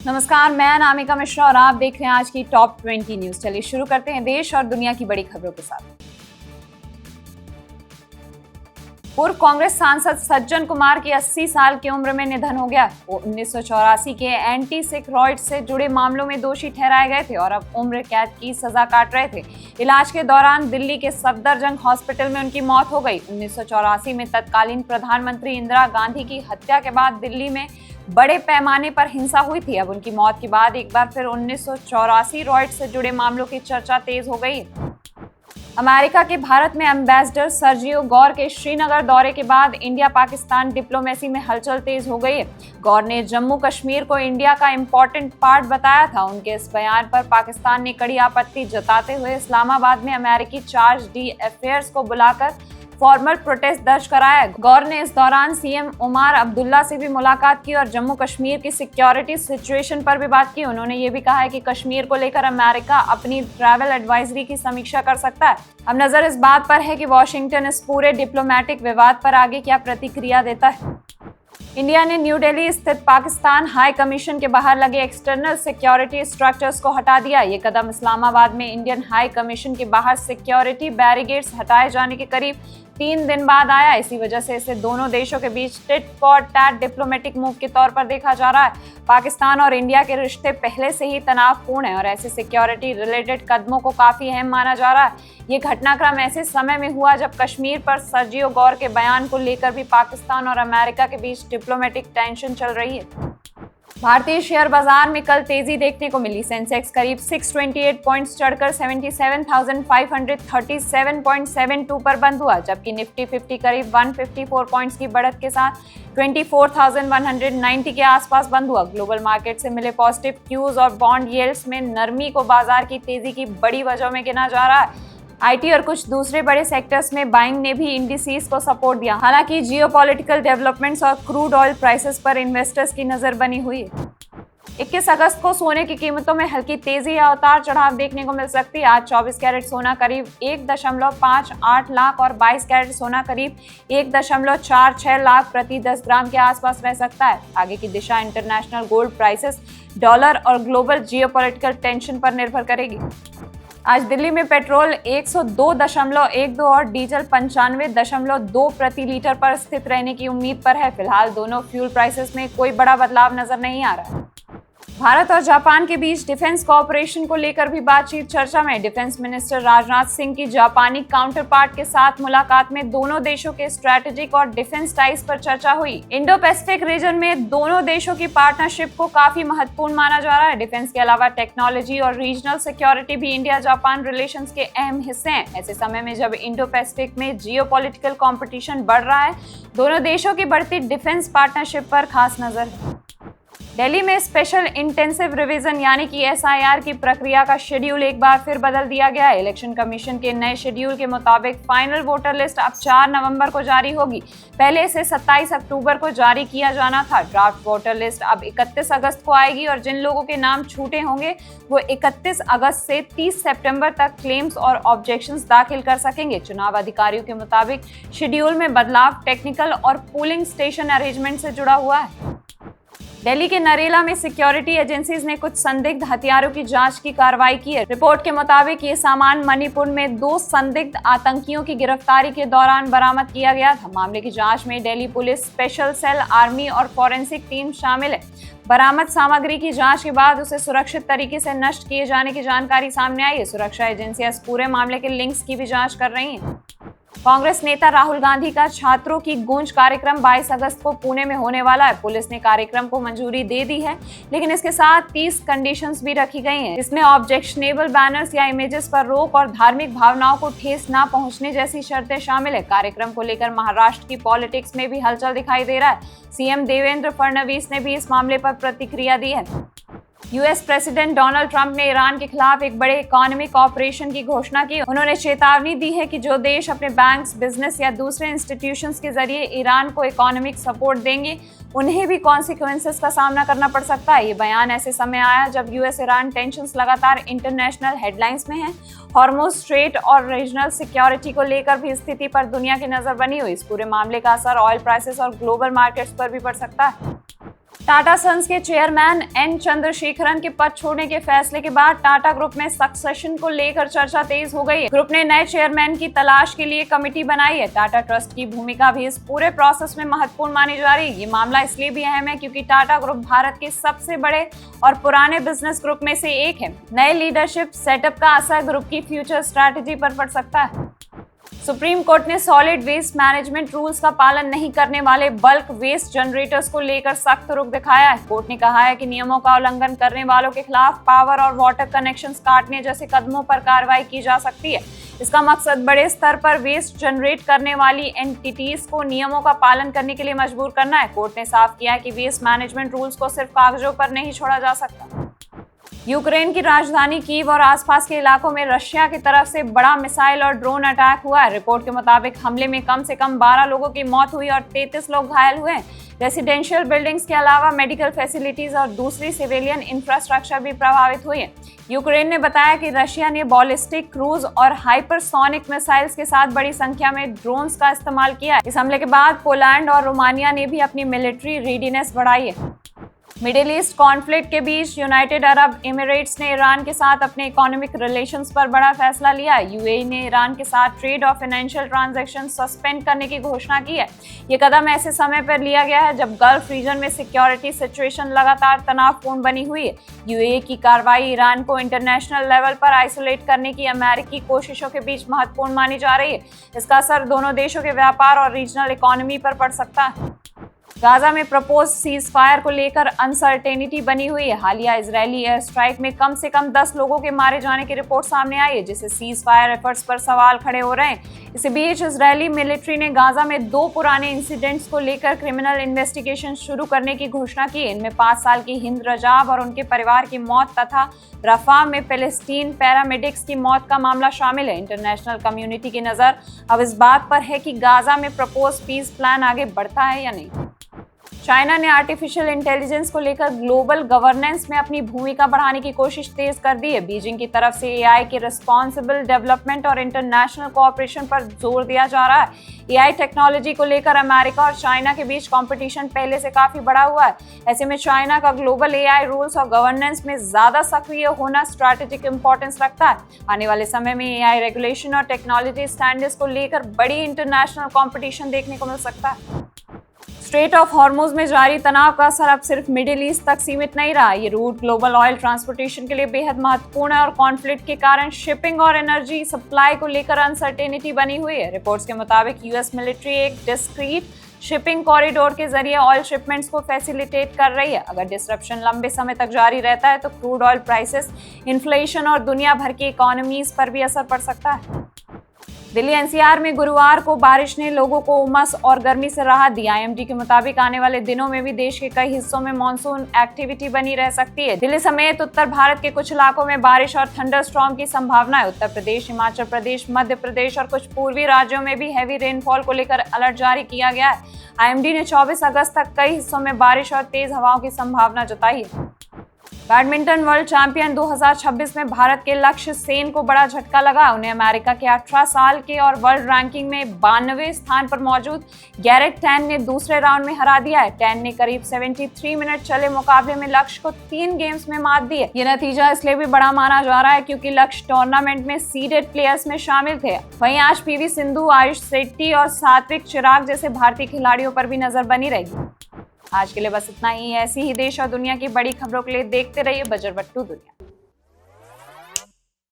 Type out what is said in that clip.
नमस्कार, मैं अनामिका मिश्रा और आप देख रहे हैं आज की टॉप 20 न्यूज। चलिए शुरू करते हैं देश और दुनिया की बड़ी खबरों के साथ। पूर्व कांग्रेस सांसद सज्जन कुमार की 80 साल की उम्र में निधन हो गया। वो 1984 के एंटी सेक्रॉइड से जुड़े मामलों में दोषी ठहराए गए थे और अब उम्र कैद की सजा काट रहे थे। इलाज के दौरान दिल्ली के सफदरजंग हॉस्पिटल में उनकी मौत हो गई। 1984 में तत्कालीन प्रधानमंत्री इंदिरा गांधी की हत्या के बाद दिल्ली में बड़े पैमाने पर हिंसा हुई थी। अब उनकी मौत के बाद एक बार फिर 1984 रॉयड से जुड़े मामलों की चर्चा तेज हो गई। अमेरिका के भारत में एम्बेसडर सर्जियो गौर के श्रीनगर दौरे के बाद इंडिया पाकिस्तान डिप्लोमेसी में हलचल तेज हो गई है। गौर ने जम्मू कश्मीर को इंडिया का इम्पोर्टेंट पार्ट बताया था। उनके इस बयान पर पाकिस्तान ने कड़ी आपत्ति जताते हुए इस्लामाबाद में अमेरिकी चार्ज डी अफेयर्स को बुलाकर फॉर्मल प्रोटेस्ट दर्ज कराया। गौर ने इस दौरान सीएम उमर अब्दुल्ला से भी मुलाकात की और जम्मू कश्मीर की सिक्योरिटी सिचुएशन पर भी बात की। उन्होंने ये भी कहा है कि कश्मीर को लेकर अमेरिका अपनी ट्रैवल एडवाइजरी की समीक्षा कर सकता है। अब नजर इस बात पर है कि वॉशिंगटन इस पूरे डिप्लोमेटिक विवाद पर आगे क्या प्रतिक्रिया देता है। इंडिया ने न्यू दिल्ली स्थित पाकिस्तान हाई कमीशन के बाहर लगे एक्सटर्नल सिक्योरिटी स्ट्रक्चर्स को हटा दिया। ये कदम इस्लामाबाद में इंडियन हाई कमीशन के बाहर सिक्योरिटी बैरिकेड्स हटाए जाने के करीब 3 दिन बाद आया। इसी वजह से इसे दोनों देशों के बीच tit for tat diplomatic move के तौर पर देखा जा रहा है। पाकिस्तान और इंडिया के रिश्ते पहले से ही तनावपूर्ण हैं और ऐसे सिक्योरिटी रिलेटेड कदमों को काफी अहम माना जा रहा है। ये घटनाक्रम ऐसे समय में हुआ जब कश्मीर पर सर्जियो गौर के बयान को लेकर भी पाकिस्तान और अमेरिका के बीच डिप्लोमेटिक टेंशन चल रही है। भारतीय शेयर बाजार में कल तेजी देखने को मिली। सेंसेक्स करीब 628 पॉइंट्स चढ़कर 77,537.72 पर बंद हुआ, जबकि निफ्टी 50 करीब 154 पॉइंट्स की बढ़त के साथ 24,190 के आसपास बंद हुआ। ग्लोबल मार्केट से मिले पॉजिटिव क्यूज और बॉन्ड यील्ड्स में नरमी को बाजार की तेजी की बड़ी वजह में गिना जा रहा है। आईटी और कुछ दूसरे बड़े सेक्टर्स में बाइंग ने भी इंडिसेस को सपोर्ट दिया। हालांकि जियोपॉलिटिकल डेवलपमेंट्स और क्रूड ऑयल प्राइसेस पर इन्वेस्टर्स की नजर बनी हुई है। 21 अगस्त को सोने की कीमतों में हल्की तेजी या उतार चढ़ाव देखने को मिल सकती है। आज 24 कैरेट सोना करीब 1.58 लाख और 22 कैरेट सोना करीब 1.46 लाख प्रति 10 ग्राम के आसपास रह सकता है। आगे की दिशा इंटरनेशनल गोल्ड प्राइसेस, डॉलर और ग्लोबल जियोपॉलिटिकल टेंशन पर निर्भर करेगी। आज दिल्ली में पेट्रोल 102.12 और डीजल 95.2 प्रति लीटर पर स्थित रहने की उम्मीद पर है। फिलहाल दोनों फ्यूल प्राइसेस में कोई बड़ा बदलाव नजर नहीं आ रहा है। भारत और जापान के बीच डिफेंस कोऑपरेशन को लेकर भी बातचीत चर्चा में। डिफेंस मिनिस्टर राजनाथ सिंह की जापानी काउंटर पार्ट के साथ मुलाकात में दोनों देशों के स्ट्रेटेजिक और डिफेंस टाइज पर चर्चा हुई। इंडो पैसिफिक रीजन में दोनों देशों की पार्टनरशिप को काफी महत्वपूर्ण माना जा रहा है। डिफेंस के अलावा टेक्नोलॉजी और रीजनल सिक्योरिटी भी इंडिया जापान रिलेशंस के अहम हिस्से हैं। ऐसे समय में जब इंडो पैसिफिक में जियोपॉलिटिकल कंपटीशन बढ़ रहा है, दोनों देशों की बढ़ती डिफेंस पार्टनरशिप पर खास नजर है। दिल्ली में स्पेशल इंटेंसिव रिवीजन यानी कि एसआईआर की प्रक्रिया का शेड्यूल एक बार फिर बदल दिया गया है। इलेक्शन कमीशन के नए शेड्यूल के मुताबिक फाइनल वोटर लिस्ट अब 4 नवंबर को जारी होगी। पहले इसे 27 अक्टूबर को जारी किया जाना था। ड्राफ्ट वोटर लिस्ट अब 31 अगस्त को आएगी और जिन लोगों के नाम छूटे होंगे वो 31 अगस्त से 30 सितंबर तक क्लेम्स और ऑब्जेक्शंस दाखिल कर सकेंगे। चुनाव अधिकारियों के मुताबिक शेड्यूल में बदलाव टेक्निकल और पोलिंग स्टेशन अरेंजमेंट से जुड़ा हुआ है। दिल्ली के नरेला में सिक्योरिटी एजेंसीज ने कुछ संदिग्ध हथियारों की जांच की कार्रवाई की है। रिपोर्ट के मुताबिक ये सामान मणिपुर में 2 संदिग्ध आतंकियों की गिरफ्तारी के दौरान बरामद किया गया था। मामले की जांच में Delhi police, special cell, army और फॉरेंसिक टीम शामिल है। बरामद सामग्री की जांच के बाद उसे सुरक्षित तरीके से नष्ट किए जाने की जानकारी सामने आई है। सुरक्षा एजेंसियां इस पूरे मामले के लिंक्स की भी जांच कर रही हैं। कांग्रेस नेता राहुल गांधी का छात्रों की गूंज कार्यक्रम 22 अगस्त को पुणे में होने वाला है। पुलिस ने कार्यक्रम को मंजूरी दे दी है, लेकिन इसके साथ 30 कंडीशंस भी रखी गई हैं। इसमें ऑब्जेक्शनेबल बैनर्स या इमेजेस पर रोक और धार्मिक भावनाओं को ठेस ना पहुंचने जैसी शर्तें शामिल है। कार्यक्रम को लेकर महाराष्ट्र की पॉलिटिक्स में भी हलचल दिखाई दे रहा है। सीएम देवेंद्र फडणवीस ने भी इस मामले पर प्रतिक्रिया दी है। यूएस प्रेसिडेंट डोनाल्ड ट्रंप ने ईरान के खिलाफ एक बड़े इकोनॉमिक ऑपरेशन की घोषणा की। उन्होंने चेतावनी दी है कि जो देश अपने बैंक्स, बिजनेस या दूसरे इंस्टीट्यूशंस के जरिए ईरान को इकोनॉमिक सपोर्ट देंगे, उन्हें भी कॉन्सिक्वेंसेस का सामना करना पड़ सकता है। ये बयान ऐसे समय आया जब यूएस ईरान टेंशंस लगातार इंटरनेशनल हेडलाइंस में हैं। हॉर्मुज़ स्ट्रेट और रीजनल सिक्योरिटी को लेकर भी स्थिति पर दुनिया की नजर बनी हुई। इस पूरे मामले का असर ऑयल प्राइसेस और ग्लोबल मार्केट्स पर भी पड़ सकता है। टाटा सन्स के चेयरमैन एन चंद्रशेखरन के पद छोड़ने के फैसले के बाद टाटा ग्रुप में सक्सेशन को लेकर चर्चा तेज हो गई है। ग्रुप ने नए चेयरमैन की तलाश के लिए कमेटी बनाई है। टाटा ट्रस्ट की भूमिका भी इस पूरे प्रोसेस में महत्वपूर्ण मानी जा रही है। ये मामला इसलिए भी अहम है क्योंकि टाटा ग्रुप भारत के सबसे बड़े और पुराने बिजनेस ग्रुप में से एक है। नए लीडरशिप सेटअप का असर ग्रुप की फ्यूचर स्ट्रैटेजी पर पड़ सकता है। सुप्रीम कोर्ट ने सॉलिड वेस्ट मैनेजमेंट रूल्स का पालन नहीं करने वाले बल्क वेस्ट जनरेटर्स को लेकर सख्त रुख दिखाया है। कोर्ट ने कहा है कि नियमों का उल्लंघन करने वालों के खिलाफ पावर और वाटर कनेक्शंस काटने जैसे कदमों पर कार्रवाई की जा सकती है। इसका मकसद बड़े स्तर पर वेस्ट जनरेट करने वाली एंटिटीज को नियमों का पालन करने के लिए मजबूर करना है। कोर्ट ने साफ किया है कि वेस्ट मैनेजमेंट रूल्स को सिर्फ कागजों पर नहीं छोड़ा जा सकता। यूक्रेन की राजधानी कीव और आसपास के इलाकों में रशिया की तरफ से बड़ा मिसाइल और ड्रोन अटैक हुआ है। रिपोर्ट के मुताबिक हमले में कम से कम 12 लोगों की मौत हुई और 33 लोग घायल हुए हैं। रेसिडेंशियल बिल्डिंग्स के अलावा मेडिकल फैसिलिटीज और दूसरी सिविलियन इंफ्रास्ट्रक्चर भी प्रभावित हुई है। यूक्रेन ने बताया कि रशिया ने बॉलिस्टिक, क्रूज और हाइपरसोनिक मिसाइल्स के साथ बड़ी संख्या में ड्रोन्स का इस्तेमाल किया है। इस हमले के बाद पोलैंड और रोमानिया ने भी अपनी मिलिट्री रेडीनेस बढ़ाई है। मिडिल ईस्ट कॉन्फ्लिक्ट के बीच यूनाइटेड अरब एमिरेट्स ने ईरान के साथ अपने इकोनॉमिक रिलेशंस पर बड़ा फैसला लिया है। यूएई ने ईरान के साथ ट्रेड और फाइनेंशियल ट्रांजैक्शन सस्पेंड करने की घोषणा की है। ये कदम ऐसे समय पर लिया गया है जब गल्फ रीजन में सिक्योरिटी सिचुएशन लगातार तनावपूर्ण बनी हुई है। यूएई की कार्रवाई ईरान को इंटरनेशनल लेवल पर आइसोलेट करने की अमेरिकी कोशिशों के बीच महत्वपूर्ण मानी जा रही है। इसका असर दोनों देशों के व्यापार और रीजनल इकोनॉमी पर पड़ सकता है। गाजा में प्रपोज सीज फायर को लेकर अनसर्टेनिटी बनी हुई है। हालिया इजरायली एयर स्ट्राइक में कम से कम 10 लोगों के मारे जाने की रिपोर्ट सामने आई है, जिससे सीज फायर एफर्ट्स पर सवाल खड़े हो रहे हैं। इसी बीच इजरायली मिलिट्री ने गाजा में 2 पुराने इंसिडेंट्स को लेकर क्रिमिनल इन्वेस्टिगेशन शुरू करने की घोषणा की है। इनमें 5 साल की हिंद रजाब और उनके परिवार की मौत तथा रफा में पैलेस्टीन पैरामेडिक्स की मौत का मामला शामिल है। इंटरनेशनल कम्युनिटी की नजर अब इस बात पर है कि गाजा में प्रपोज पीस प्लान आगे बढ़ता है या नहीं। चाइना ने आर्टिफिशियल इंटेलिजेंस को लेकर ग्लोबल गवर्नेंस में अपनी भूमिका बढ़ाने की कोशिश तेज कर दी है। बीजिंग की तरफ से एआई के रिस्पॉन्सिबल डेवलपमेंट और इंटरनेशनल कोऑपरेशन पर जोर दिया जा रहा है। एआई टेक्नोलॉजी को लेकर अमेरिका और चाइना के बीच कंपटीशन पहले से काफी बढ़ा हुआ है। ऐसे में चाइना का ग्लोबल एआई रूल्स और गवर्नेंस में ज्यादा सक्रिय होना स्ट्रैटेजिक इंपॉर्टेंस रखता है। आने वाले समय में एआई रेगुलेशन और टेक्नोलॉजी स्टैंडर्ड्स को लेकर बड़ी इंटरनेशनल कंपटीशन देखने को मिल सकता है। स्ट्रेट ऑफ हॉर्मुज में जारी तनाव का असर अब सिर्फ मिडिल ईस्ट तक सीमित नहीं रहा। ये रूट ग्लोबल ऑयल ट्रांसपोर्टेशन के लिए बेहद महत्वपूर्ण है और कॉन्फ्लिक्ट के कारण शिपिंग और एनर्जी सप्लाई को लेकर अनसर्टेनिटी बनी हुई है। रिपोर्ट्स के मुताबिक यूएस मिलिट्री एक डिस्क्रीट शिपिंग कॉरिडोर के जरिए ऑयल शिपमेंट्स को फैसिलिटेट कर रही है। अगर डिसरप्शन लंबे समय तक जारी रहता है तो क्रूड ऑयल प्राइसेस, इन्फ्लेशन और दुनिया भर की इकोनॉमीज पर भी असर पड़ सकता है। दिल्ली एनसीआर में गुरुवार को बारिश ने लोगों को उमस और गर्मी से राहत दी। आईएमडी के मुताबिक आने वाले दिनों में भी देश के कई हिस्सों में मानसून एक्टिविटी बनी रह सकती है। दिल्ली समेत उत्तर भारत के कुछ इलाकों में बारिश और थंडरस्टॉर्म की संभावना है। उत्तर प्रदेश, हिमाचल प्रदेश, मध्य प्रदेश और कुछ पूर्वी राज्यों में भी हैवी रेनफॉल को लेकर अलर्ट जारी किया गया है। आईएमडी ने 24 अगस्त तक कई हिस्सों में बारिश और तेज हवाओं की संभावना जताई है। बैडमिंटन वर्ल्ड चैंपियन 2026 में भारत के लक्ष्य सेन को बड़ा झटका लगा। उन्हें अमेरिका के 18 साल के और वर्ल्ड रैंकिंग में 92वें स्थान पर मौजूद गैरेट टैन ने दूसरे राउंड में हरा दिया है। टैन ने करीब 73 मिनट चले मुकाबले में लक्ष्य को 3 गेम्स में मात दी है। ये नतीजा इसलिए भी बड़ा माना जा रहा है क्योंकि लक्ष्य टूर्नामेंट में सीडेड प्लेयर्स में शामिल थे। वहीं आज पीवी सिंधु, आयुष शेट्टी और सात्विक चिराग जैसे भारतीय खिलाड़ियों पर भी नजर बनी रहेगी। आज के लिए बस इतना ही। ऐसी ही देश और दुनिया की बड़ी खबरों के लिए देखते रहिए बजरबट्टू दुनिया।